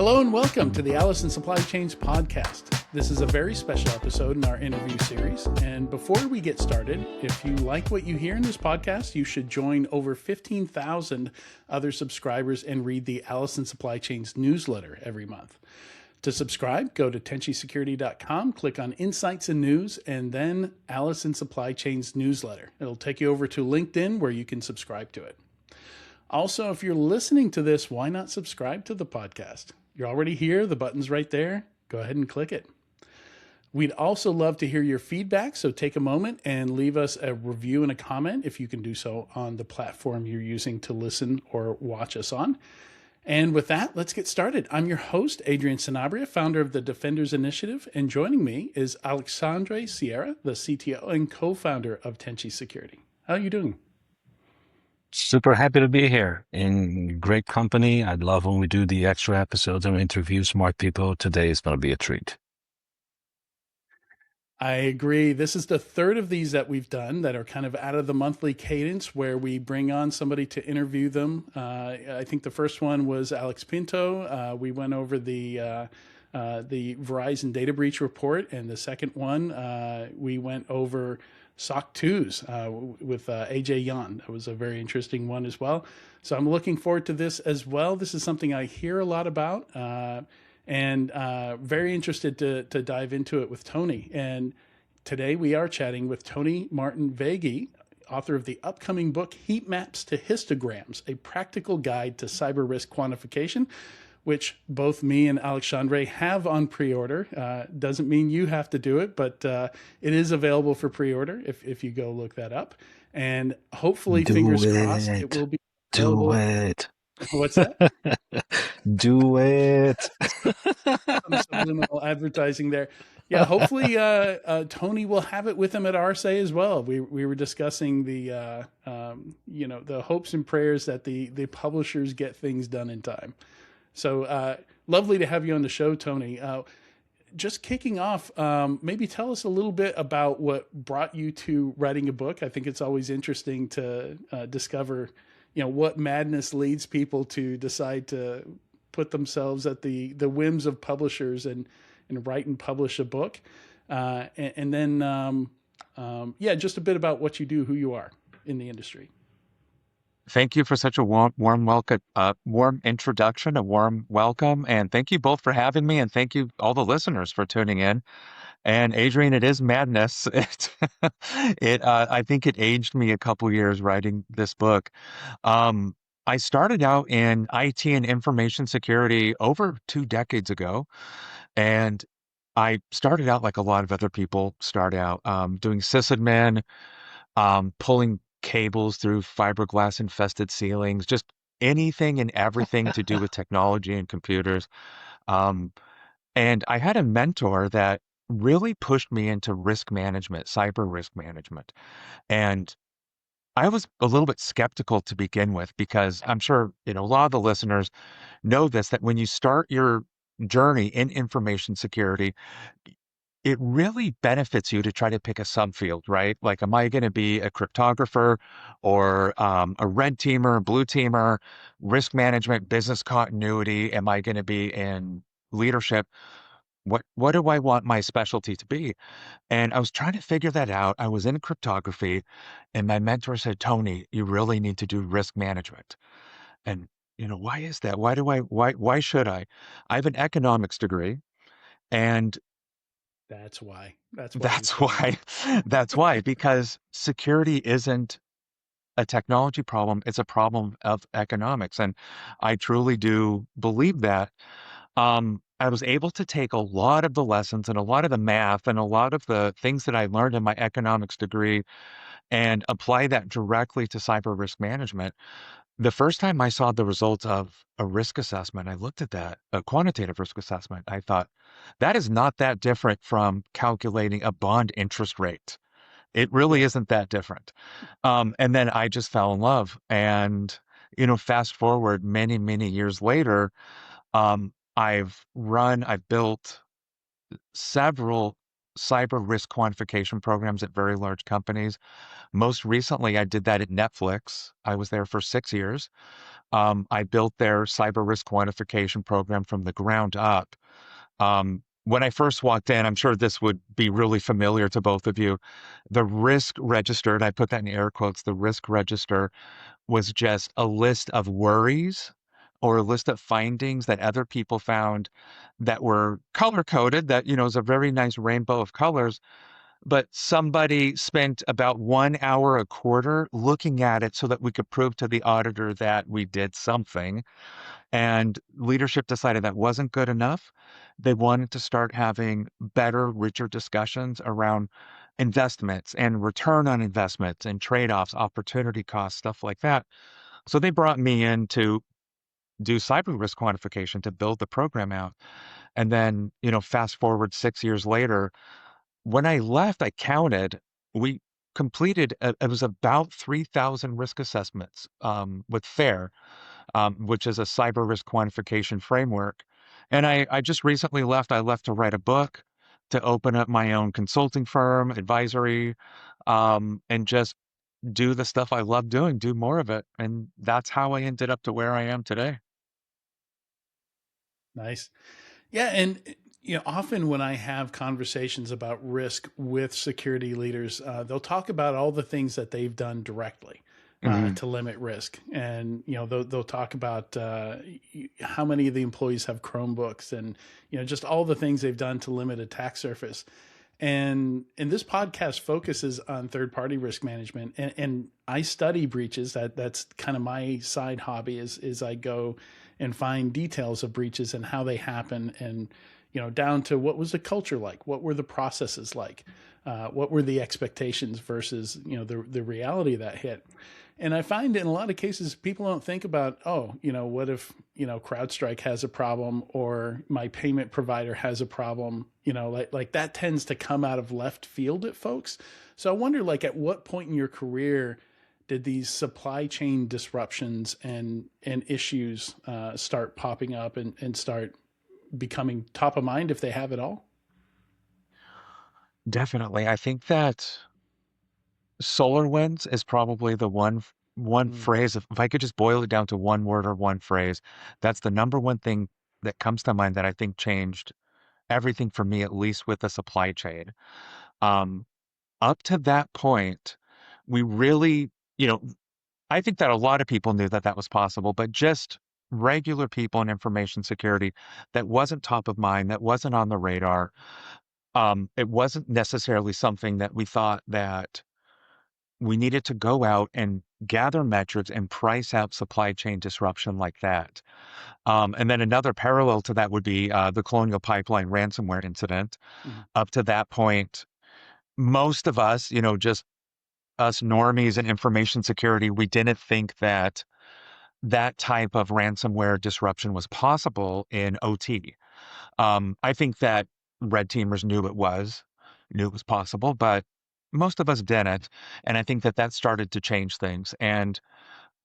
Hello and welcome to the Allison Supply Chains podcast. This is a very special episode in our interview series. And before we get started, if you like what you hear in this podcast, you should join over 15,000 other subscribers and read the Allison Supply Chains newsletter every month. To subscribe, go to tenchisecurity.com, click on Insights and News, and then Allison Supply Chains newsletter. It'll take you over to LinkedIn where you can subscribe to it. Also, if you're listening to this, why not subscribe to the podcast? You're already here. The button's right there. Go ahead and click it. We'd also love to hear your feedback, so take a moment and leave us a review and a comment if you can do so on the platform you're using to listen or watch us on. And with that, let's get started. I'm your host, Adrian Sanabria, founder of the Defenders Initiative, and joining me is Alexandre Sieira, the CTO and co-founder of Tenchi Security. How are you doing? Super happy to be here in great company. I love when we do the extra episodes and we interview smart people. Today is going to be a treat. I agree. This is the third of these that we've done that are kind of out of the monthly cadence where we bring on somebody to interview them. I think the first one was Alex Pinto. We went over the Verizon data breach report, and the second one we went over SOC 2s with AJ Yan. That was a very interesting one as well. So I'm looking forward to this as well. This is something I hear a lot about. And very interested to dive into it with Tony. And today we are chatting with Tony Martin-Vegue, author of the upcoming book, Heatmaps to Histograms, a practical guide to cyber risk quantification, which both me and Alexandre have on pre-order. Doesn't mean you have to do it, but it is available for pre-order if you go look that up. And hopefully, fingers crossed, it will be available. Do it. What's that? Do it. Some subliminal advertising there. Yeah, hopefully Tony will have it with him at RSA as well. We were discussing the the hopes and prayers that the publishers get things done in time. So lovely to have you on the show, Tony. Just kicking off, maybe tell us a little bit about what brought you to writing a book. I think it's always interesting to discover what madness leads people to decide to put themselves at the whims of publishers and write and publish a book. And then, just a bit about what you do, who you are in the industry. Thank you for such a warm welcome, warm introduction, a warm welcome. And thank you both for having me. And thank you all the listeners for tuning in. And Adrian, it is madness. I think it aged me a couple years writing this book. I started out in IT and information security over 2 decades ago. And I started out like a lot of other people start out, doing sysadmin, pulling cables through fiberglass infested ceilings, just anything and everything to do with technology and computers. And I had a mentor that really pushed me into risk management, cyber risk management. And I was a little bit skeptical to begin with because I'm sure, a lot of the listeners know this, that when you start your journey in information security, it really benefits you to try to pick a subfield, right? Like, am I going to be a cryptographer or a red teamer, blue teamer, risk management, business continuity? Am I going to be in leadership? What do I want my specialty to be? And I was trying to figure that out. I was in cryptography, and my mentor said, Tony, you really need to do risk management. And, why is that? Why should I? I have an economics degree, and That's why. That's why, because security isn't a technology problem, it's a problem of economics. And I truly do believe that. I was able to take a lot of the lessons and a lot of the math and a lot of the things that I learned in my economics degree and apply that directly to cyber risk management. The first time I saw the results of a risk assessment, I looked at that, a quantitative risk assessment. I thought, that is not that different from calculating a bond interest rate. It really isn't that different. And then I just fell in love. And, fast forward many, many years later, I've built several cyber risk quantification programs at very large companies. Most recently, I did that at Netflix. I was there for 6 years. I built their cyber risk quantification program from the ground up. When I first walked in, I'm sure this would be really familiar to both of you. The risk register, and I put that in air quotes, the risk register was just a list of worries or a list of findings that other people found that were color coded, that, is a very nice rainbow of colors. But somebody spent about 1 hour a quarter looking at it so that we could prove to the auditor that we did something. And leadership decided that wasn't good enough. They wanted to start having better, richer discussions around investments and return on investments and trade-offs, opportunity costs, stuff like that. So they brought me in to do cyber risk quantification to build the program out. And then, fast forward 6 years later, when I left, I counted, we completed, it was about 3,000 risk assessments with FAIR, which is a cyber risk quantification framework. And I just recently left. I left to write a book, to open up my own consulting firm, advisory, and just do the stuff I love doing, do more of it. And that's how I ended up to where I am today. Nice. Yeah, and often when I have conversations about risk with security leaders, they'll talk about all the things that they've done directly Mhm. to limit risk, and they'll talk about how many of the employees have Chromebooks, and just all the things they've done to limit attack surface. And this podcast focuses on third party risk management, and I study breaches. That's kind of my side hobby. Is I go and find details of breaches and how they happen, and down to what was the culture like, what were the processes like, what were the expectations versus the reality that hit. And I find in a lot of cases people don't think about, oh, what if CrowdStrike has a problem, or my payment provider has a problem. Like that tends to come out of left field at folks. So I wonder, like, at what point in your career did these supply chain disruptions and issues start popping up and start becoming top of mind, if they have at all? Definitely. I think that SolarWinds is probably the one Mm, phrase. If I could just boil it down to one word or one phrase, that's the number one thing that comes to mind that I think changed everything for me, at least with the supply chain. Um, Up to that point, we really, you know, I think that a lot of people knew that that was possible, but just regular people in information security, that wasn't top of mind, that wasn't on the radar. It wasn't necessarily something that we thought that we needed to go out and gather metrics and price out supply chain disruption like that. And then another parallel to that would be the Colonial Pipeline ransomware incident. mm, Up to that point, most of us, just us normies in information security, we didn't think that that type of ransomware disruption was possible in OT. I think that red teamers knew it was possible, but most of us didn't. And I think that that started to change things. And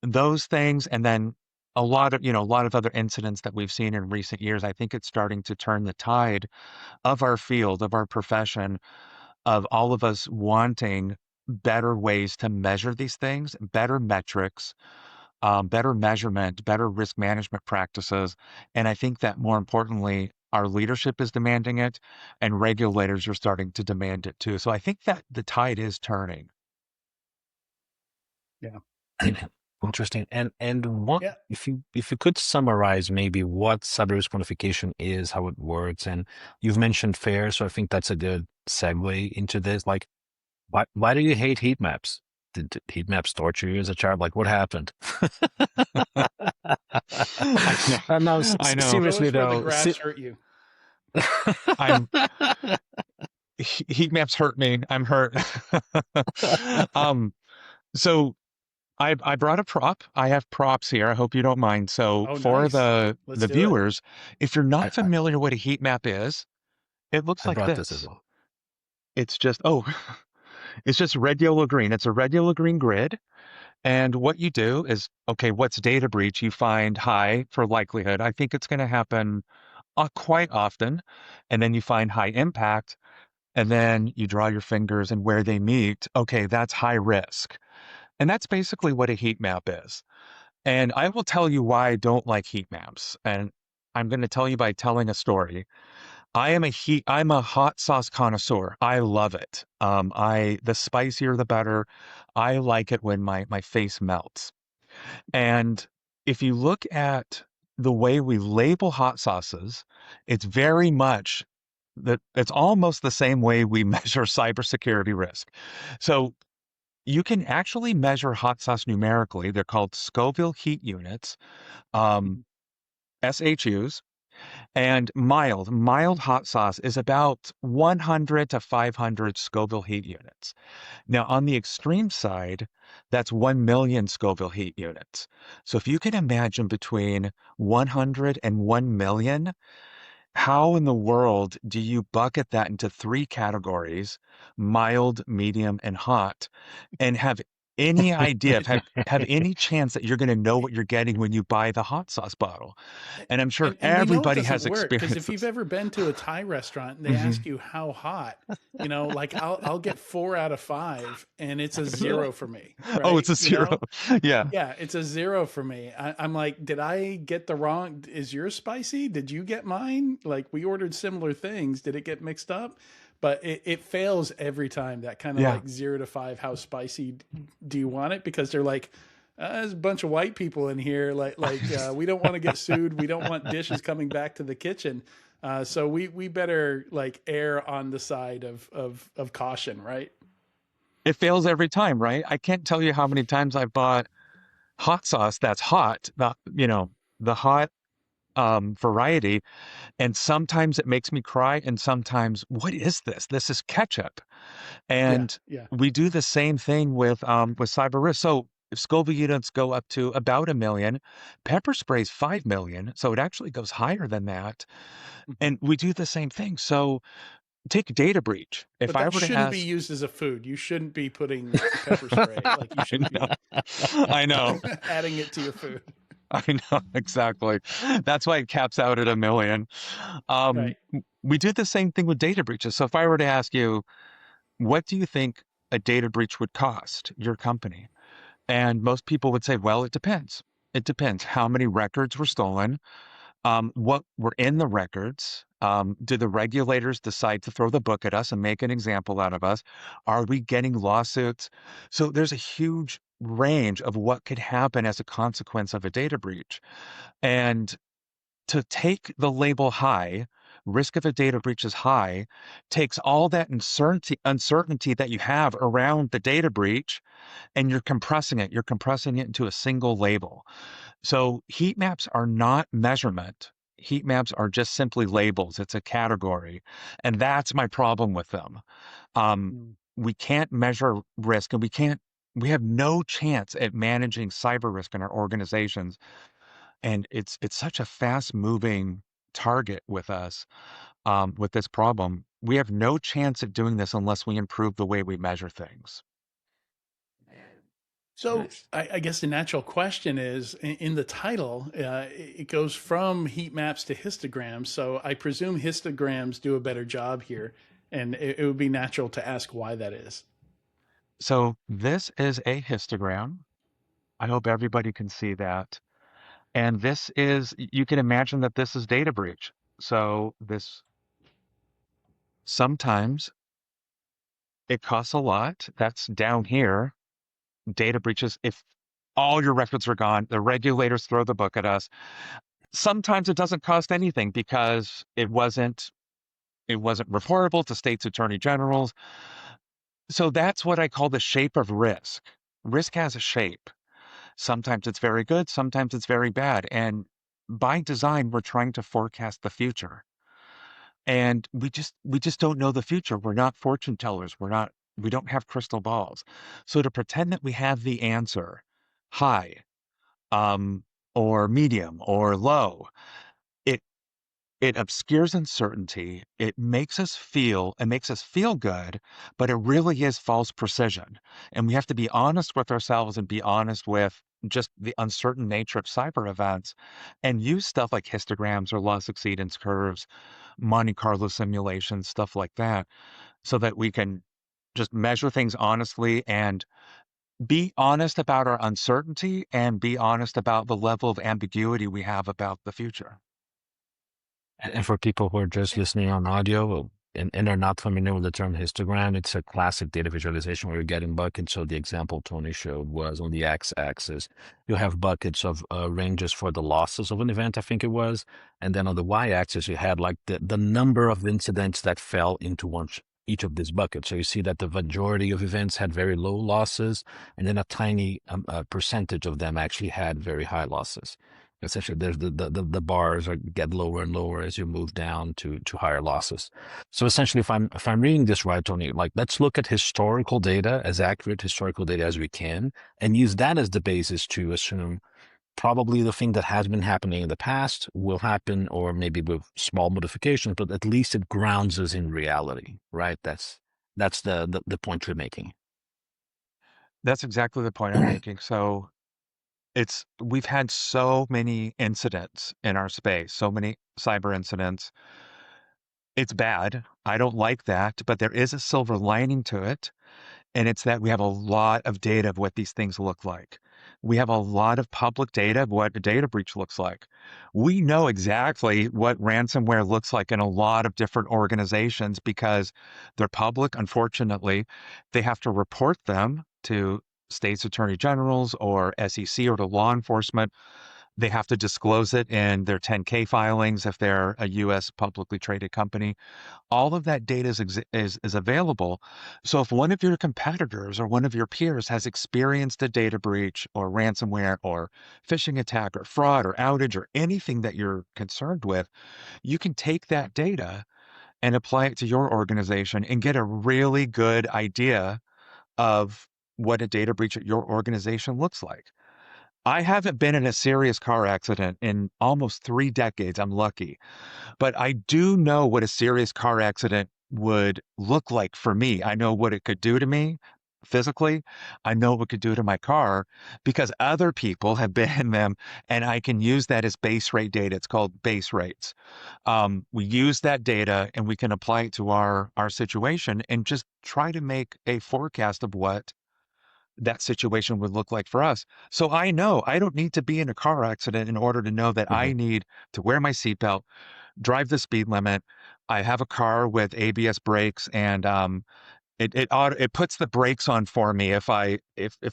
those things, and then a lot of other incidents that we've seen in recent years, I think it's starting to turn the tide of our field, of our profession, of all of us wanting better ways to measure these things, better metrics, better measurement, better risk management practices. And I think that more importantly, our leadership is demanding it, and regulators are starting to demand it too. So I think that the tide is turning. yeah. Interesting. And what Yeah. if you could summarize maybe what cyber risk quantification is, how it works, and you've mentioned FAIR, so I think that's a good segue into this. Like, why do you hate heat maps? Did heat maps torture you as a child? Like, what happened? I know. No, I know. Show seriously us where the though. grass hurt you. I'm Heat maps hurt me. I'm hurt. um, so I brought a prop. I have props here. I hope you don't mind. So Oh, for nice. the Let's the do it. viewers, if you're I, not I, familiar what a heat map is, it looks I like brought this as this. well. It's just it's just red, yellow, green. It's a red, yellow, green grid. And what you do is, okay, what's data breach? You find high for likelihood. I think it's going to happen quite often. And then you find high impact. and then you draw your fingers and where they meet, okay, that's high risk. And that's basically what a heat map is. And I will tell you why I don't like heat maps. And I'm going to tell you by telling a story. I'm a hot sauce connoisseur. I love it. The spicier the better. I like it when my face melts. And if you look at the way we label hot sauces, it's very much that it's almost the same way we measure cybersecurity risk. So you can actually measure hot sauce numerically. They're called Scoville heat units, um, SHUs. And mild hot sauce is about 100 to 500 Scoville heat units. Now, on the extreme side, that's 1 million Scoville heat units. So if you can imagine between 100 and 1 million, how in the world do you bucket that into three categories, mild, medium, and hot, and have any idea, have any chance that you're going to know what you're getting when you buy the hot sauce bottle? And I'm sure And we know it everybody doesn't has work because if you've experiences. ever been to a Thai restaurant and they Mhm. ask you how hot, like I'll get 4 out of 5 and it's a zero for me, Oh, right? it's a zero. Yeah. Yeah, it's a zero for me. I'm like, did I get the wrong? Is yours spicy? Did you get mine? Like we ordered similar things. Did it get mixed up? But it fails every time. That kind of Yeah. like 0 to 5. How spicy do you want it? Because they're like, there's a bunch of white people in here. We don't want to get sued. We don't want dishes coming back to the kitchen. So we better like err on the side of caution, right? It fails every time, right? I can't tell you how many times I've bought hot sauce that's hot, the hot variety, and sometimes it makes me cry, and sometimes, what is this? This is ketchup. Yeah, And yeah. we do the same thing with cyber risk. So if Scoville units go up to about 1 million, pepper spray's 5 million, so it actually goes higher than that. Mhm. And we do the same thing. So take data breach. If But I that were to shouldn't be ask, used as a food. You shouldn't be putting pepper spray. Like you I shouldn't know, be I know, adding it to your food. I know exactly. That's why it caps out at 1 million. Right. We do the same thing with data breaches. So if I were to ask you, what do you think a data breach would cost your company? And most people would say, well, it depends. It depends how many records were stolen, what were in the records. Do the regulators decide to throw the book at us and make an example out of us? Are we getting lawsuits? So there's a huge range of what could happen as a consequence of a data breach. And to take the label high, risk of a data breach is high, takes all that uncertainty that you have around the data breach, and you're compressing it. You're compressing it into a single label. So heat maps are not measurement. Heat maps are just simply labels. It's a category. And that's my problem with them. Um, Mm. we can't measure risk, and we have no chance at managing cyber risk in our organizations. And it's such a fast moving target with us, with this problem. We have no chance at doing this unless we improve the way we measure things. So I guess the natural question is in the title, it goes from heat maps to histograms. So I presume histograms do a better job here, and it would be natural to ask why that is. So this is a histogram. I hope everybody can see that. And you can imagine that this is data breach. So this sometimes it costs a lot. That's down here. Data breaches, if all your records are gone, the regulators throw the book at us. Sometimes it doesn't cost anything because it wasn't reportable to states attorney generals. So that's what I call the shape of risk. Risk has a shape. Sometimes it's very good, sometimes it's very bad. And by design, we're trying to forecast the future. And we just don't know the future. We're not fortune tellers. We don't have crystal balls. So to pretend that we have the answer, high, um, or medium or low, it it obscures uncertainty. It makes us feel good, but it really is false precision. And we have to be honest with ourselves and be honest with just the uncertain nature of cyber events and use stuff like histograms or loss exceedance curves, Monte Carlo simulations, stuff like that. so that we can just measure things honestly and be honest about our uncertainty and be honest about the level of ambiguity we have about the future. And for people who are just listening on audio and are not familiar with the term histogram, it's a classic data visualization where you're getting buckets. So the example Tony showed was on the x-axis, you have buckets of ranges for the losses of an event, I think it was. And then on the y-axis, you had like the number of incidents that fell into each of these buckets. So you see that the majority of events had very low losses, and then a tiny percentage of them actually had very high losses. Essentially, there's the bars get lower and lower as you move down to higher losses. So essentially, if I'm reading this right, Tony, like let's look at historical data, as accurate historical data as we can, and use that as the basis to assume probably the thing that has been happening in the past will happen, or maybe with small modifications, but at least it grounds us in reality, right? That's the point you're making. That's exactly the point I'm making. So we've had so many incidents in our space, so many cyber incidents. It's bad. I don't like that, but there is a silver lining to it. And it's that we have a lot of data of what these things look like. We have a lot of public data of what a data breach looks like. We know exactly what ransomware looks like in a lot of different organizations because they're public. Unfortunately, they have to report them to states attorney generals or SEC or to law enforcement. They have to disclose it in their 10K filings if they're a US publicly traded company. All of that data is available. So if one of your competitors or one of your peers has experienced a data breach or ransomware or phishing attack or fraud or outage or anything that you're concerned with, you can take that data and apply it to your organization and get a really good idea of what a data breach at your organization looks like. I haven't been in a serious car accident in almost 3 decades. I'm lucky. But I do know what a serious car accident would look like for me. I know what it could do to me physically. I know what it could do to my car because other people have been in them, and I can use that as base rate data. It's called base rates. We use that data and we can apply it to our situation and just try to make a forecast of what that situation would look like for us. So I know I don't need to be in a car accident in order to know that I need to wear my seatbelt, drive the speed limit. I have a car with ABS brakes, and it puts the brakes on for me if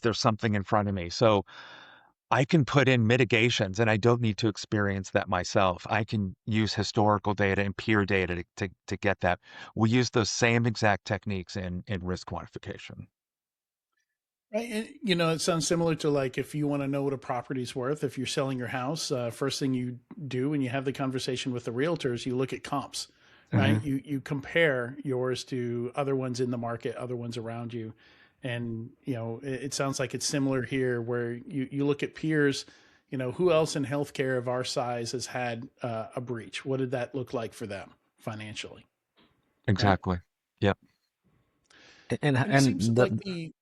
there's something in front of me. So I can put in mitigations, and I don't need to experience that myself. I can use historical data and peer data to get that. We use those same exact techniques in risk quantification. Right. And, you know, it sounds similar to like if you want to know what a property's worth, if you're selling your house, first thing you do when you have the conversation with the realtors, you look at comps, right? Mhm. You compare yours to other ones in the market, other ones around you. And, you know, it sounds like it's similar here where you look at peers, you know, who else in healthcare of our size has had a breach? What did that look like for them financially? Right. Exactly. Yep. And it seems And like the the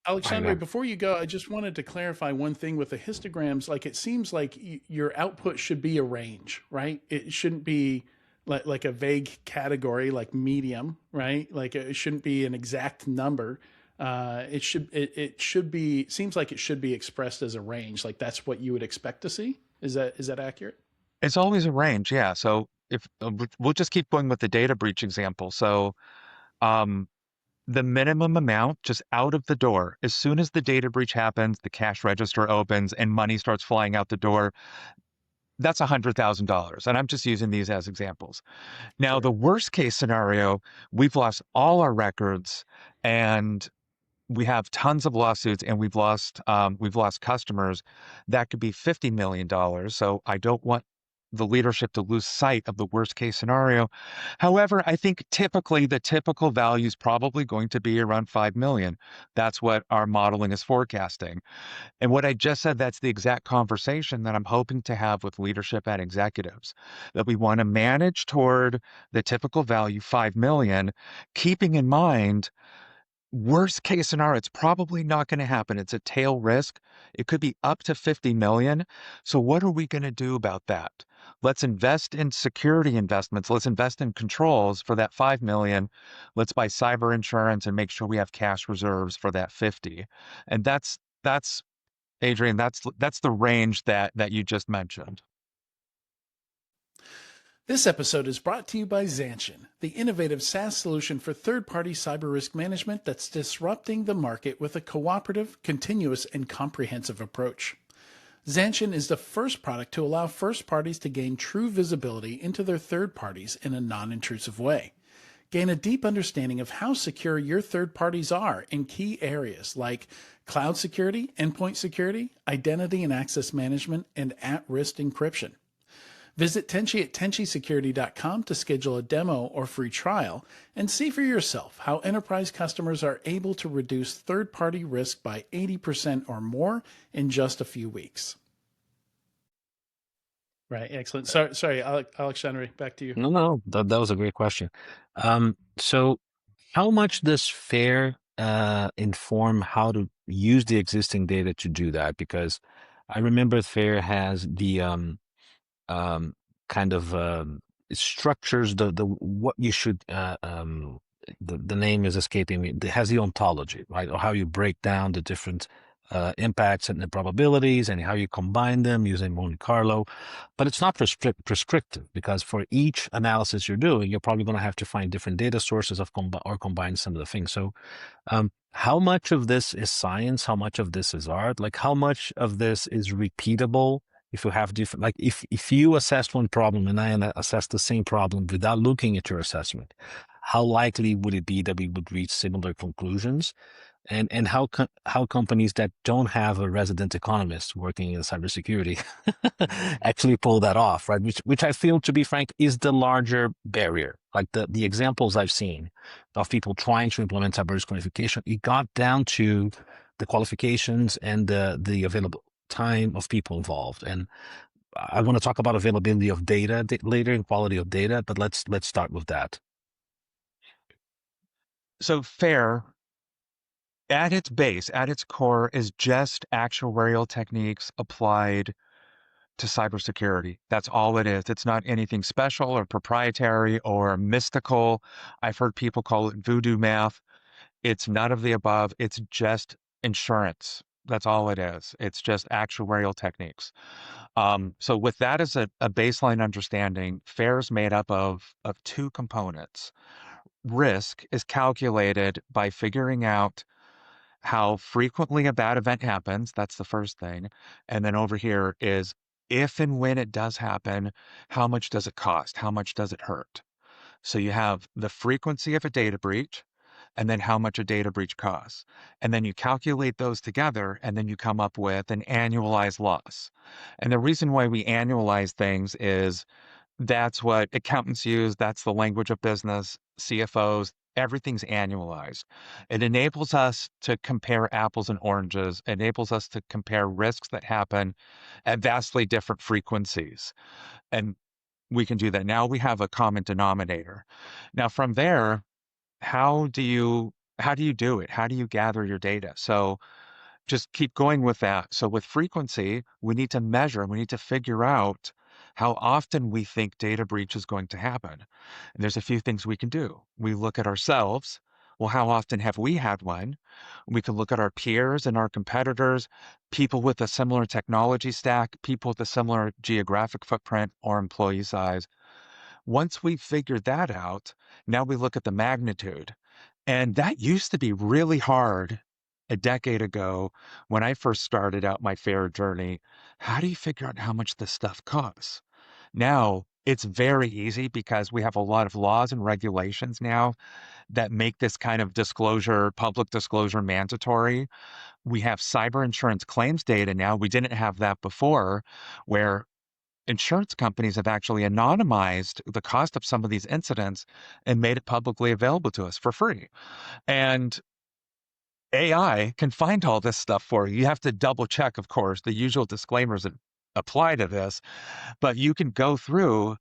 I Alexandre, before you go, I just wanted to clarify one thing with the histograms. Like it seems like your output should be a range, right? It shouldn't be like a vague category like medium, right? Like it shouldn't be an exact number. It should be seems like it should be expressed as a range. Like that's what you would expect to see. Is that accurate? It's always a range, yeah. So if we'll just keep going with the data breach example. So um, the minimum amount just out of the door, as soon as the data breach happens, the cash register opens and money starts flying out the door, that's $100,000. And I'm just using these as examples. Now, Sure. the worst case scenario, we've lost all our records and we have tons of lawsuits and we've lost customers. That could be $50 million. So I don't want the leadership to lose sight of the worst case scenario. However, I think typically the typical value is probably going to be around 5 million. That's what our modeling is forecasting. And what I just said, that's the exact conversation that I'm hoping to have with leadership and executives, that we want to manage toward the typical value, 5 million, keeping in mind worst case scenario, it's probably not going to happen. It's a tail risk. It could be up to 50 million. So what are we going to do about that? Let's invest in security investments. Let's invest in controls for that 5 million. Let's buy cyber insurance and make sure we have cash reserves for that 50. And that's Adrian, that's the range that you just mentioned. This episode is brought to you by Zanshin, the innovative SaaS solution for third-party cyber risk management that's disrupting the market with a cooperative, continuous, and comprehensive approach. Zanshin is the first product to allow first parties to gain true visibility into their third parties in a non-intrusive way. Gain a deep understanding of how secure your third parties are in key areas like cloud security, endpoint security, identity and access management, and at-risk encryption. Visit Tenchi at tenchisecurity.com to schedule a demo or free trial and see for yourself how enterprise customers are able to reduce third-party risk by 80% or more in just a few weeks. Right, excellent. Sorry, Alexandre, back to you. No, that was a great question. So how much does FAIR inform how to use the existing data to do that? Because I remember FAIR has the kind of it structures the what you should the name is escaping me. It has the ontology, right? Or how you break down the different impacts and the probabilities and how you combine them using Monte Carlo. But it's not prescriptive, because for each analysis you're doing, you're probably going to have to find different data sources or combine some of the things. So how much of this is science? How much of this is art? Like, how much of this is repeatable? If you have different, like if you assessed one problem and I assessed the same problem without looking at your assessment, how likely would it be that we would reach similar conclusions? And how companies that don't have a resident economist working in cybersecurity actually pull that off, right? Which I feel, to be frank, is the larger barrier. Like the examples I've seen of people trying to implement cyber risk quantification, it got down to the qualifications and the available time of people involved. And I want to talk about availability of data later and quality of data, but let's start with that. So FAIR, at its base, at its core, is just actuarial techniques applied to cybersecurity. That's all it is. It's not anything special or proprietary or mystical. I've heard people call it voodoo math. It's none of the above. It's just insurance. That's all it is. It's just actuarial techniques. So with that as a baseline understanding, FAIR is made up of two components. Risk is calculated by figuring out how frequently a bad event happens. That's the first thing. And then over here is, if and when it does happen, how much does it cost? How much does it hurt? So you have the frequency of a data breach, and then how much a data breach costs. And then you calculate those together, and then you come up with an annualized loss. And the reason why we annualize things is that's what accountants use. That's the language of business, CFOs. Everything's annualized. It enables us to compare apples and oranges, enables us to compare risks that happen at vastly different frequencies. And we can do that. Now we have a common denominator. Now from there, how do you do it? How do you gather your data? So just keep going with that. So with frequency, we need to measure, we need to figure out how often we think data breach is going to happen. And there's a few things we can do. We look at ourselves. Well, how often have we had one? We can look at our peers and our competitors, people with a similar technology stack, people with a similar geographic footprint or employee size. Once we've figured that out, now we look at the magnitude. And that used to be really hard a decade ago when I first started out my FAIR journey. How do you figure out how much this stuff costs? Now it's very easy because we have a lot of laws and regulations now that make this kind of disclosure, public disclosure, mandatory. We have cyber insurance claims data now. We didn't have that before, where insurance companies have actually anonymized the cost of some of these incidents and made it publicly available to us for free. And AI can find all this stuff for you. You have to double check, of course, the usual disclaimers that apply to this, but you can go through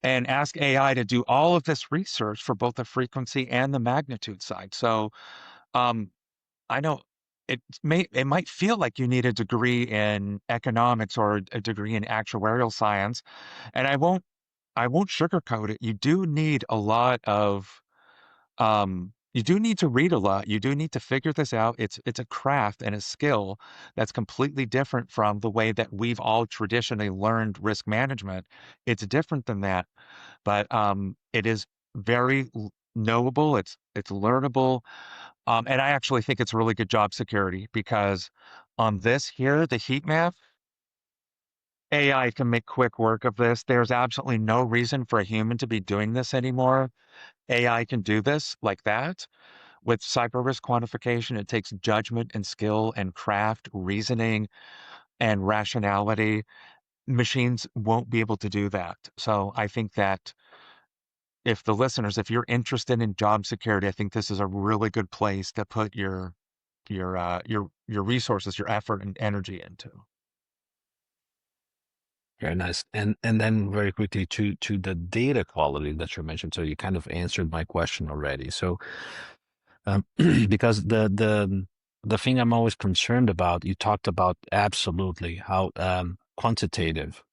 and ask AI to do all of this research for both the frequency and the magnitude side. So I know it might feel like you need a degree in economics or a degree in actuarial science, and I won't sugarcoat it. You do need a lot of you do need to read a lot. You do need to figure this out. It's a craft and a skill that's completely different from the way that we've all traditionally learned risk management. It's different than that, but it is very knowable. It's learnable, and I actually think it's really good job security because on this here, the heat map, AI can make quick work of this. There's absolutely no reason for a human to be doing this anymore. AI can do this like that. With cyber risk quantification, it takes judgment and skill and craft, reasoning and rationality. Machines won't be able to do that. So I think that if the listeners, if you're interested in job security, I think this is a really good place to put your resources, your effort and energy into. Very nice. And then very quickly to the data quality that you mentioned. So you kind of answered my question already. So because the thing I'm always concerned about, you talked about absolutely how qualitative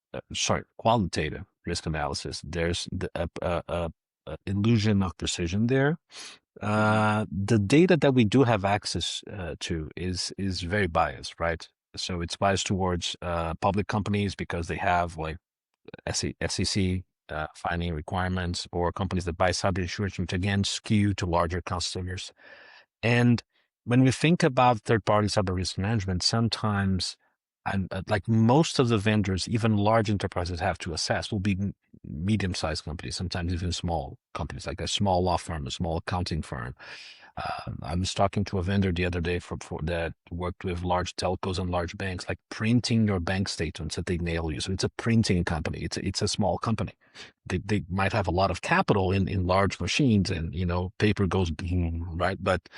risk analysis. There's a illusion of precision there. The data that we do have access to is very biased, right? So it's biased towards public companies because they have like SEC filing requirements, or companies that buy cyber insurance, which again skew to larger customers. And when we think about third-party cyber risk management, sometimes, and like most of the vendors, even large enterprises have to assess, will be medium-sized companies, sometimes even small companies, like a small law firm, a small accounting firm. I was talking to a vendor the other day for that worked with large telcos and large banks, like printing your bank statements that they mail you. So it's a printing company. It's a small company. They might have a lot of capital in large machines, and paper goes boom, right? But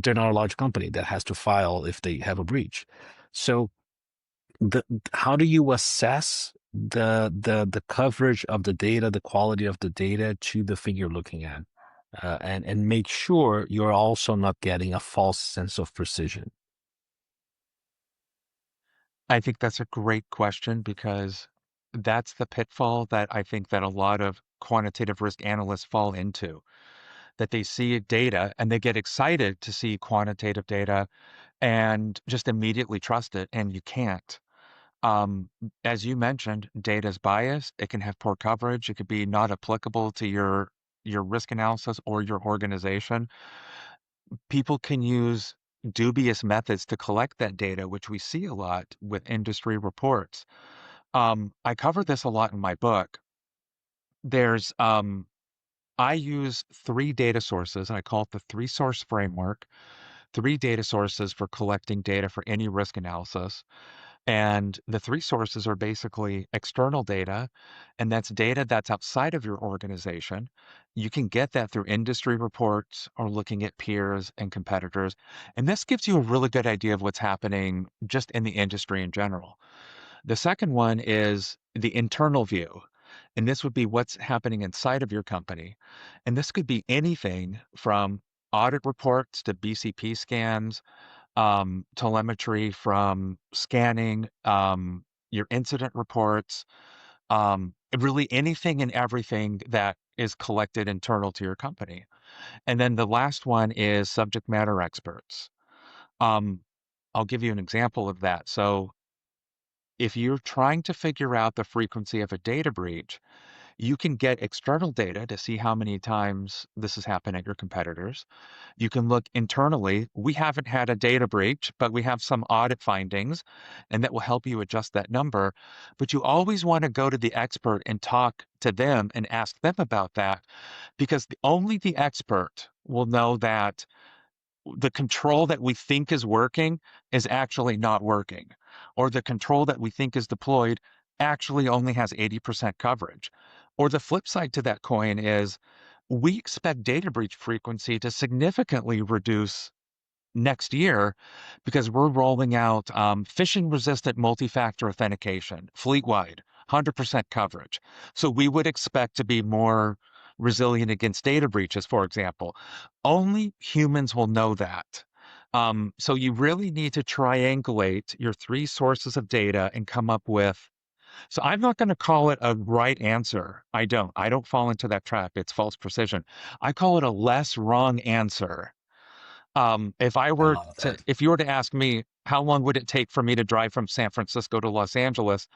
they're not a large company that has to file if they have a breach. So how do you assess the coverage of the data, the quality of the data to the thing you're looking at? And make sure you're also not getting a false sense of precision. I think that's a great question because that's the pitfall that I think that a lot of quantitative risk analysts fall into, that they see data and they get excited to see quantitative data and just immediately trust it, and you can't. Um, as you mentioned, data is biased. It can have poor coverage. It could be not applicable to your risk analysis or your organization. People can use dubious methods to collect that data, which we see a lot with industry reports. I cover this a lot in my book. There's I use three data sources. I call it the three source framework, three data sources for collecting data for any risk analysis. And the three sources are basically external data, and that's data that's outside of your organization. You can get that through industry reports or looking at peers and competitors. And this gives you a really good idea of what's happening just in the industry in general. The second one is the internal view, and this would be what's happening inside of your company. And this could be anything from audit reports to BCP scans, telemetry from scanning, your incident reports, really anything and everything that is collected internal to your company. And then the last one is subject matter experts. Um, I'll give you an example of that. So if you're trying to figure out the frequency of a data breach, you can get external data to see how many times this has happened at your competitors. You can look internally. We haven't had a data breach, but we have some audit findings, and that will help you adjust that number. But you always want to go to the expert and talk to them and ask them about that, because only the expert will know that the control that we think is working is actually not working, or the control that we think is deployed actually only has 80% coverage. Or the flip side to that coin is we expect data breach frequency to significantly reduce next year because we're rolling out phishing resistant multi-factor authentication fleet-wide, 100% coverage. So we would expect to be more resilient against data breaches, for example. Only humans will know that. So you really need to triangulate your three sources of data and come up with. So I'm not going to call it a right answer. I don't fall into that trap. It's false precision. I call it a less wrong answer. I love that. If you were to ask me, how long would it take for me to drive from San Francisco to Los Angeles?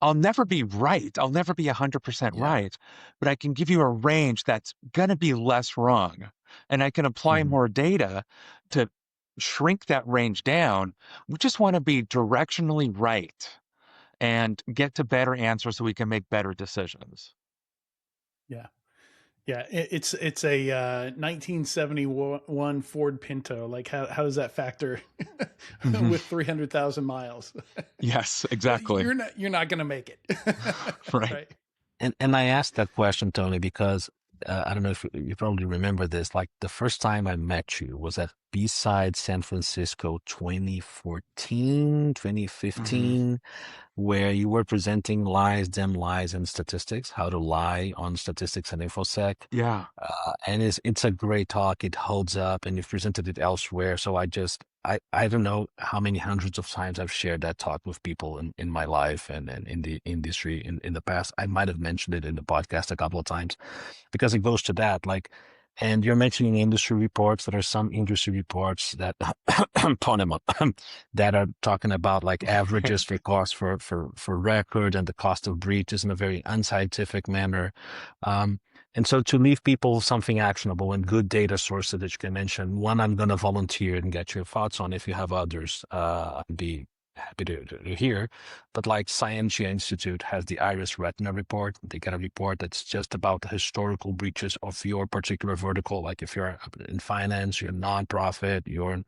I'll never be right. I'll never be 100% Yeah. right, but I can give you a range that's going to be less wrong. And I can apply Mhm. more data to shrink that range down. We just want to be directionally right and get to better answers so we can make better decisions. Yeah. Yeah, it's a 1971 Ford Pinto. Like how does that factor Mhm. with 300,000 miles? Yes, exactly. You're not going to make it. Right. Right. And I asked that question, Tony, because I don't know if you probably remember this. Like the first time I met you was at B-Side San Francisco 2014, Hmm. 2015, where you were presenting lies, dim lies, and statistics, how to lie on statistics and InfoSec. Yeah. And it's a great talk. It holds up, and you've presented it elsewhere. So I don't know how many hundreds of times I've shared that talk with people in my life and in the industry in the past. I might have mentioned it in the podcast a couple of times because it goes to that. Like, and you're mentioning industry reports. There are some industry reports that that are talking about like averages for cost for record and the cost of breaches in a very unscientific manner. Um, and so to leave people something actionable and good data sources that you can mention, one I'm going to volunteer and get your thoughts on. If you have others, I'd be happy to hear. But like Scientia Institute has the Iris Retina report. They got a report that's just about the historical breaches of your particular vertical. Like if you're in finance, you're nonprofit, you're in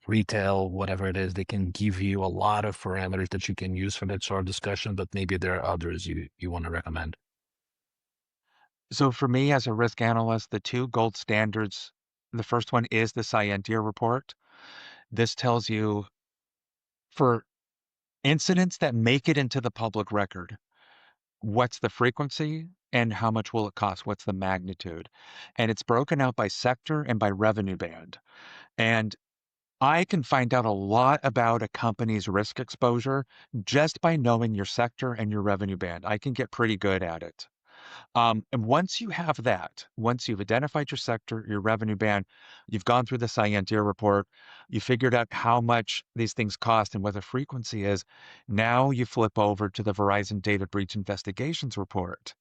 retail, whatever it is, they can give you a lot of parameters that you can use for that sort of discussion. But maybe there are others you want to recommend. So for me as a risk analyst, the two gold standards, the first one is the Scientia report. This tells you for incidents that make it into the public record, what's the frequency and how much will it cost? What's the magnitude? And it's broken out by sector and by revenue band. And I can find out a lot about a company's risk exposure just by knowing your sector and your revenue band. I can get pretty good at it. And once you have that, once you've identified your sector, your revenue band, you've gone through the Scientia report, you figured out how much these things cost and what the frequency is, now you flip over to the Verizon Data Breach Investigations report.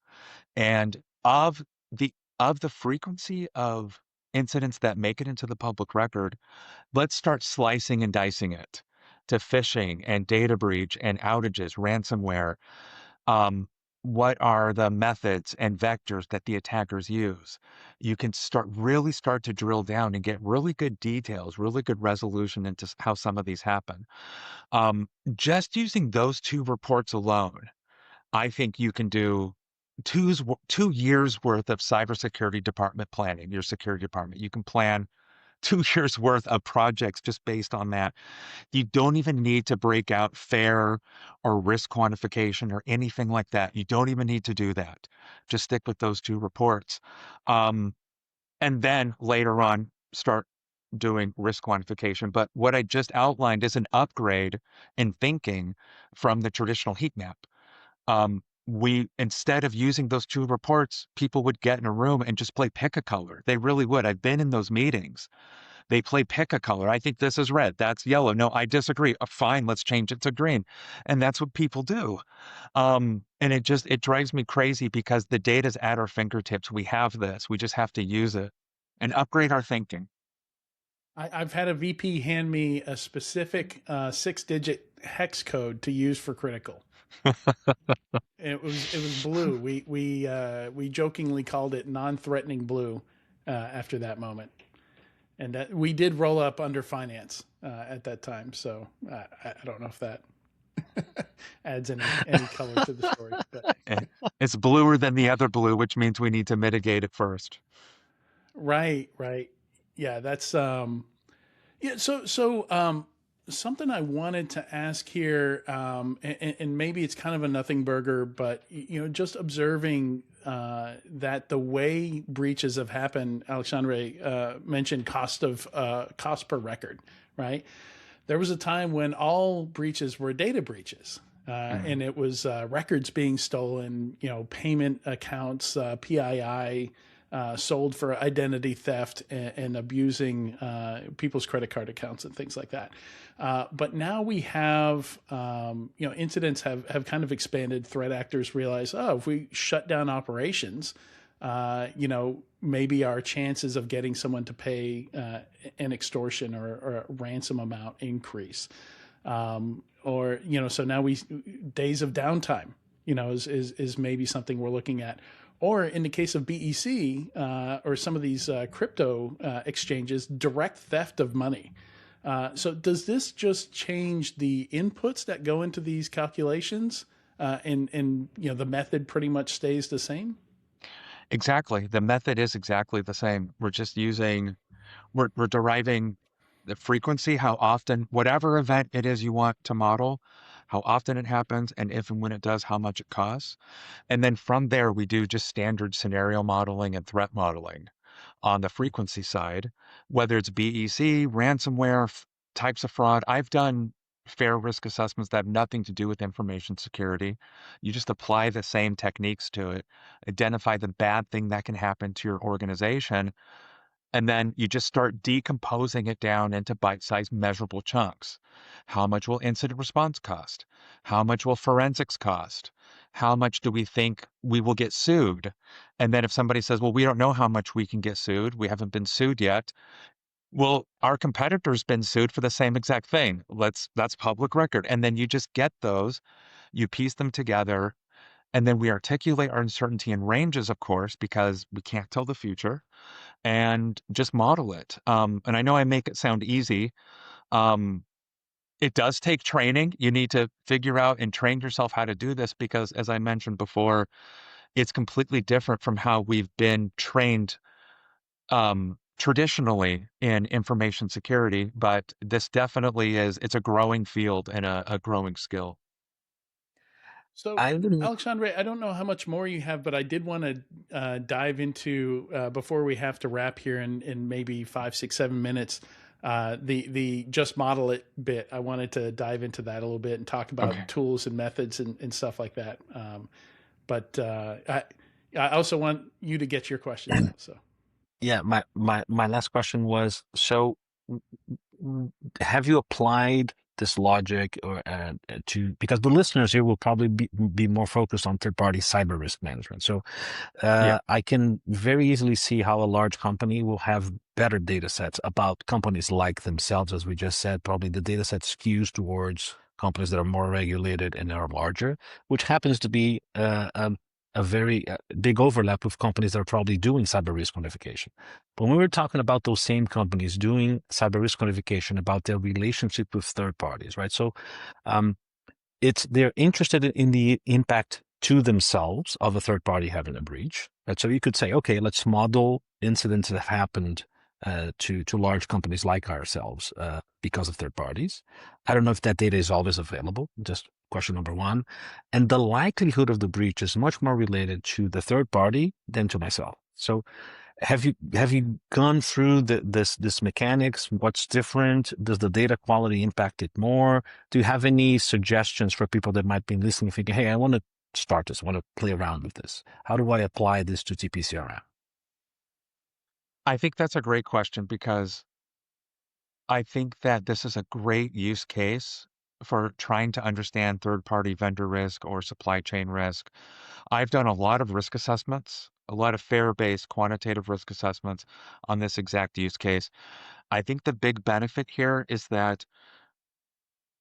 And the of the frequency of incidents that make it into the public record, let's start slicing and dicing it to phishing and data breach and outages, ransomware. um, what are the methods and vectors that the attackers use? You can start to drill down and get really good details, really good resolution into how some of these happen. Just using those two reports alone, I think you can do 2 years worth of cybersecurity department planning, your security department. You can plan 2 years worth of projects just based on that. You don't even need to break out FAIR or risk quantification or anything like that. You don't even need to do that. Just stick with those two reports. Um, and then later on, start doing risk quantification. But what I just outlined is an upgrade in thinking from the traditional heat map. Instead of using those two reports, people would get in a room and just play pick a color. They really would. I've been in those meetings. They play pick a color. I think this is red. That's yellow. No, I disagree. Fine, let's change it to green. And that's what people do. And it drives me crazy because the data's at our fingertips. We have this. We just have to use it and upgrade our thinking. I've had a VP hand me a specific 6-digit hex code to use for critical. It was blue. We jokingly called it non-threatening blue after that moment, and that we did roll up under finance at that time. So I don't know if that adds any color to the story, but Eh, It's bluer than the other blue, which means we need to mitigate it first. right, yeah, that's yeah. So something I wanted to ask here, and maybe it's kind of a nothing burger, but just observing that the way breaches have happened, Alexandre mentioned cost per record, right? There was a time when all breaches were data breaches. And it was records being stolen, payment accounts, PII, sold for identity theft and abusing people's credit card accounts and things like that. But now we have, incidents have kind of expanded. Threat actors realize, if we shut down operations, maybe our chances of getting someone to pay an extortion or a ransom amount increase. So now days of downtime, is maybe something we're looking at. Or in the case of BEC or some of these crypto exchanges, direct theft of money. So does this just change the inputs that go into these calculations, and the method pretty much stays the same? Exactly. The method is exactly the same. We're just we're deriving the frequency, how often, whatever event it is you want to model, how often it happens, and if and when it does, how much it costs. And then from there, we do just standard scenario modeling and threat modeling on the frequency side, whether it's BEC, ransomware, types of fraud. I've done fair risk assessments that have nothing to do with information security. You just apply the same techniques to it, identify the bad thing that can happen to your organization, and then you just start decomposing it down into bite-sized measurable chunks. How much will incident response cost? How much will forensics cost? How much do we think we will get sued? And then if somebody says, well, we don't know how much we can get sued, we haven't been sued yet. Well, our competitor's been sued for the same exact thing. That's public record. And then you just get those, you piece them together, and then we articulate our uncertainty in ranges, of course, because we can't tell the future, and just model it. And I know I make it sound easy. It does take training. You need to figure out and train yourself how to do this because, as I mentioned before, it's completely different from how we've been trained traditionally in information security. But this definitely it's a growing field and a growing skill. So, I wouldn't. Alexandre, I don't know how much more you have, but I did want to dive into before we have to wrap here in maybe 5, 6, 7 minutes. The just model it bit. I wanted to dive into that a little bit and talk about tools and methods and stuff like that. But I also want you to get your questions out. So. Yeah, my last question was, so have you applied this logic or to, because the listeners here will probably be more focused on third-party cyber risk management. So I can very easily see how a large company will have better data sets about companies like themselves. As we just said, probably the data set skews towards companies that are more regulated and are larger, which happens to be a very big overlap with companies that are probably doing cyber risk quantification. But when we're talking about those same companies doing cyber risk quantification about their relationship with third parties, right? So they're interested in the impact to themselves of a third party having a breach, right? So you could say, okay, let's model incidents that have happened to large companies like ourselves because of third parties. I don't know if that data is always available, just question number one. And the likelihood of the breach is much more related to the third party than to myself. So have you gone through this mechanics? What's different? Does the data quality impact it more? Do you have any suggestions for people that might be listening, thinking, hey, I want to start this, I want to play around with this? How do I apply this to TPCRM? I think that's a great question because I think that this is a great use case for trying to understand third-party vendor risk or supply chain risk. I've done a lot of risk assessments, a lot of fair-based quantitative risk assessments on this exact use case. I think the big benefit here is that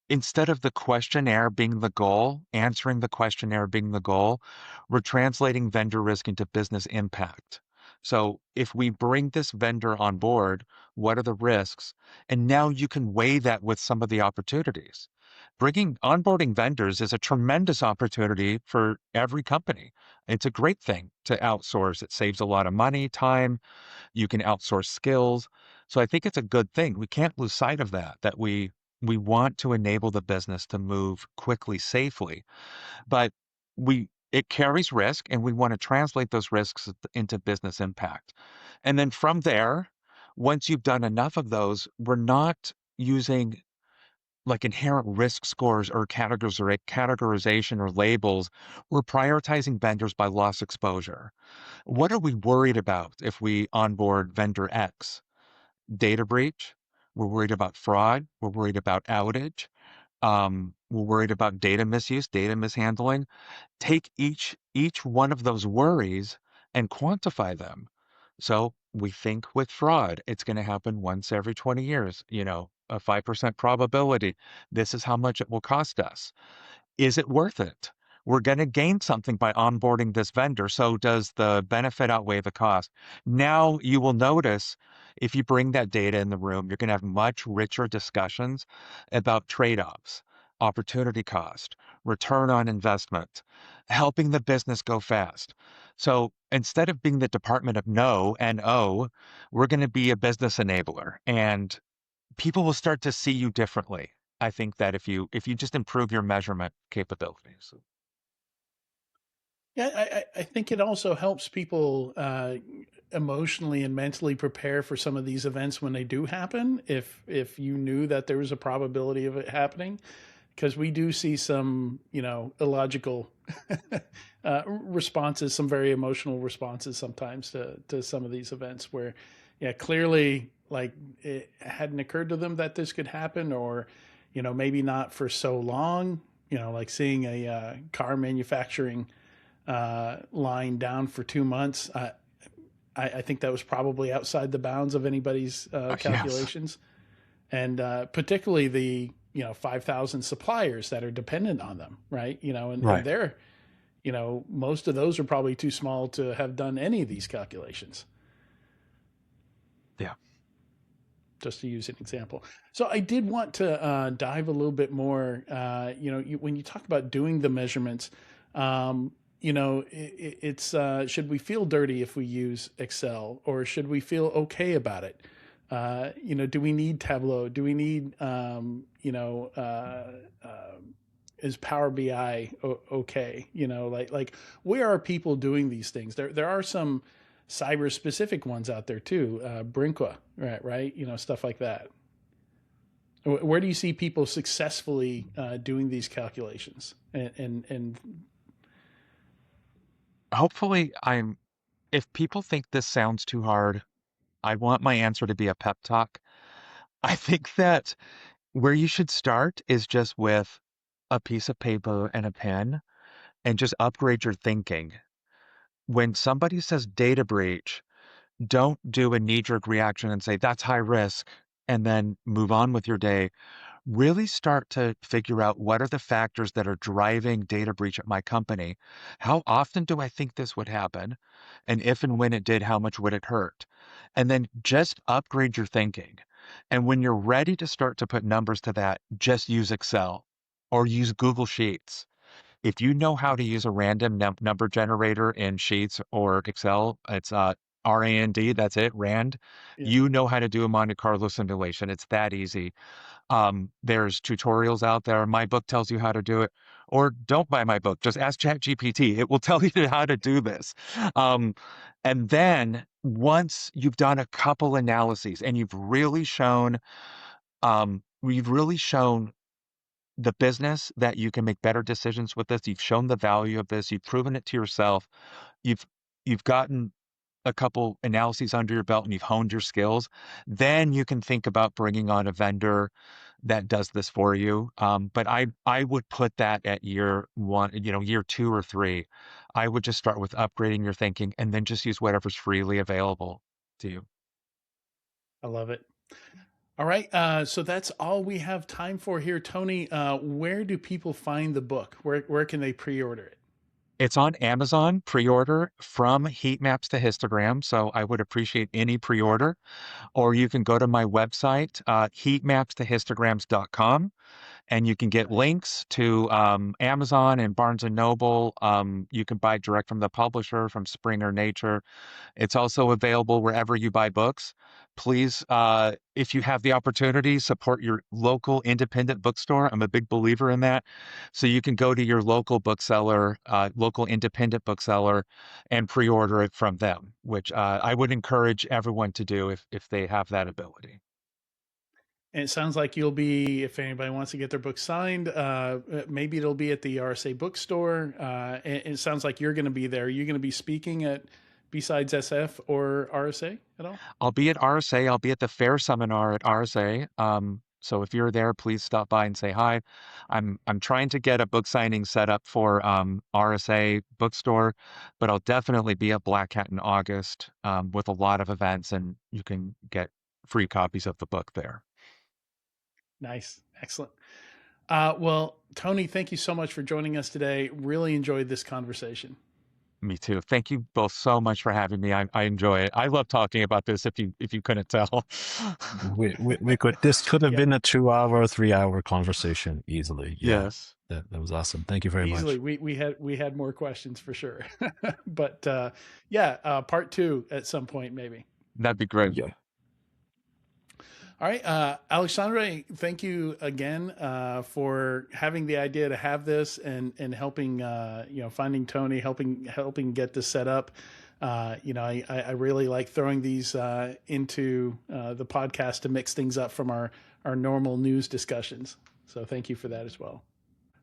instead of the questionnaire being the goal, answering the questionnaire being the goal, we're translating vendor risk into business impact. So if we bring this vendor on board, what are the risks? And now you can weigh that with some of the opportunities. Onboarding vendors is a tremendous opportunity for every company. It's a great thing to outsource. It saves a lot of money, time. You can outsource skills. So I think it's a good thing. We can't lose sight of that we want to enable the business to move quickly, safely. But it carries risk, and we want to translate those risks into business impact. And then from there, once you've done enough of those, we're not using like inherent risk scores or categorization or labels. We're prioritizing vendors by loss exposure. What are we worried about if we onboard vendor X? Data breach. We're worried about fraud. We're worried about outage. We're worried about data misuse, data mishandling. Take each one of those worries and quantify them. So we think with fraud, it's going to happen once every 20 years, a 5% probability. This is how much it will cost us. Is it worth it? We're going to gain something by onboarding this vendor. So does the benefit outweigh the cost? Now you will notice if you bring that data in the room, you're going to have much richer discussions about trade-offs, opportunity cost, return on investment, helping the business go fast. So instead of being the department of no and oh, we're going to be a business enabler, and people will start to see you differently. I think that if you just improve your measurement capabilities. Yeah, I think it also helps people emotionally and mentally prepare for some of these events when they do happen. If you knew that there was a probability of it happening, because we do see some, illogical responses, some very emotional responses sometimes to some of these events where, yeah, clearly like it hadn't occurred to them that this could happen, or, maybe not for so long, like seeing a car manufacturing line down for 2 months. I think that was probably outside the bounds of anybody's Yes. calculations, and particularly the 5,000 suppliers that are dependent on them, right? And Right. they're most of those are probably too small to have done any of these calculations. Yeah. Just to use an example. So I did want to dive a little bit more. When you talk about doing the measurements, it's should we feel dirty if we use Excel, or should we feel okay about it? Do we need Tableau? Do we need, is Power BI okay? Like where are people doing these things? There are some cyber specific ones out there too. Brinqua, right? Stuff like that. Where do you see people successfully doing these calculations? And Hopefully, if people think this sounds too hard, I want my answer to be a pep talk. I think that where you should start is just with a piece of paper and a pen, and just upgrade your thinking. When somebody says data breach, don't do a knee-jerk reaction and say, that's high risk, and then move on with your day. Really start to figure out what are the factors that are driving data breach at my company. How often do I think this would happen? And if and when it did, how much would it hurt? And then just upgrade your thinking. And when you're ready to start to put numbers to that, just use Excel or use Google Sheets. If you know how to use a random number generator in Sheets or Excel, it's RAND, that's it, RAND. yeah, You know how to do a Monte Carlo simulation. It's that easy. There's tutorials out there. My book tells you how to do it. Or don't buy my book. Just ask ChatGPT. It will tell you how to do this. Um, and then once you've done a couple analyses and you've really shown the business that you can make better decisions with this. You've shown the value of this. You've proven it to yourself. You've you've gotten a couple analyses under your belt and you've honed your skills. Then you can think about bringing on a vendor that does this for you. But I would put that at year one, year 2 or 3. I would just start with upgrading your thinking and then just use whatever's freely available to you. I love it. All right, so that's all we have time for here, Tony. Where do people find the book? Where can they pre-order it? It's on Amazon pre-order from Heatmaps to Histograms. So I would appreciate any pre-order. Or you can go to my website, heatmapstohistograms.com, and you can get links to Amazon and Barnes and Noble. You can buy direct from the publisher, from Springer Nature. It's also available wherever you buy books. Please, if you have the opportunity, support your local independent bookstore. I'm a big believer in that. So you can go to your local bookseller, local independent bookseller, and pre-order it from them, which I would encourage everyone to do if they have that ability. And it sounds like you'll be, if anybody wants to get their book signed, maybe it'll be at the RSA bookstore. And it sounds like you're going to be there. Are you going to be speaking at besides SF or RSA at all? I'll be at RSA. I'll be at the fair seminar at RSA. So if you're there, please stop by and say hi. I'm trying to get a book signing set up for RSA bookstore, but I'll definitely be at Black Hat in August with a lot of events, and you can get free copies of the book there. Nice. Excellent. Well, Tony, thank you so much for joining us today. Really enjoyed this conversation. Me too. Thank you both so much for having me. I enjoy it. I love talking about this. If you couldn't tell, we could. This could have been a 2-hour, 3-hour conversation easily. Yeah, yes, that was awesome. Thank you very much. Easily, we had more questions for sure, but part 2 at some point maybe. that'd be great. Yeah. All right, Alexandre, thank you again for having the idea to have this and helping finding Tony, helping get this set up. I really like throwing these into the podcast to mix things up from our normal news discussions. So thank you for that as well.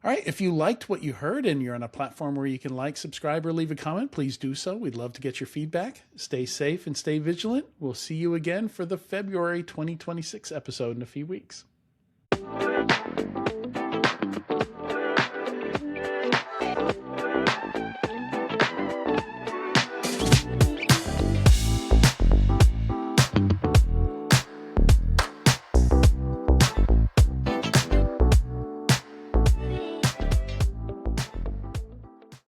All right, if you liked what you heard and you're on a platform where you can like, subscribe, or leave a comment, please do so. We'd love to get your feedback. Stay safe and stay vigilant. We'll see you again for the February 2026 episode in a few weeks.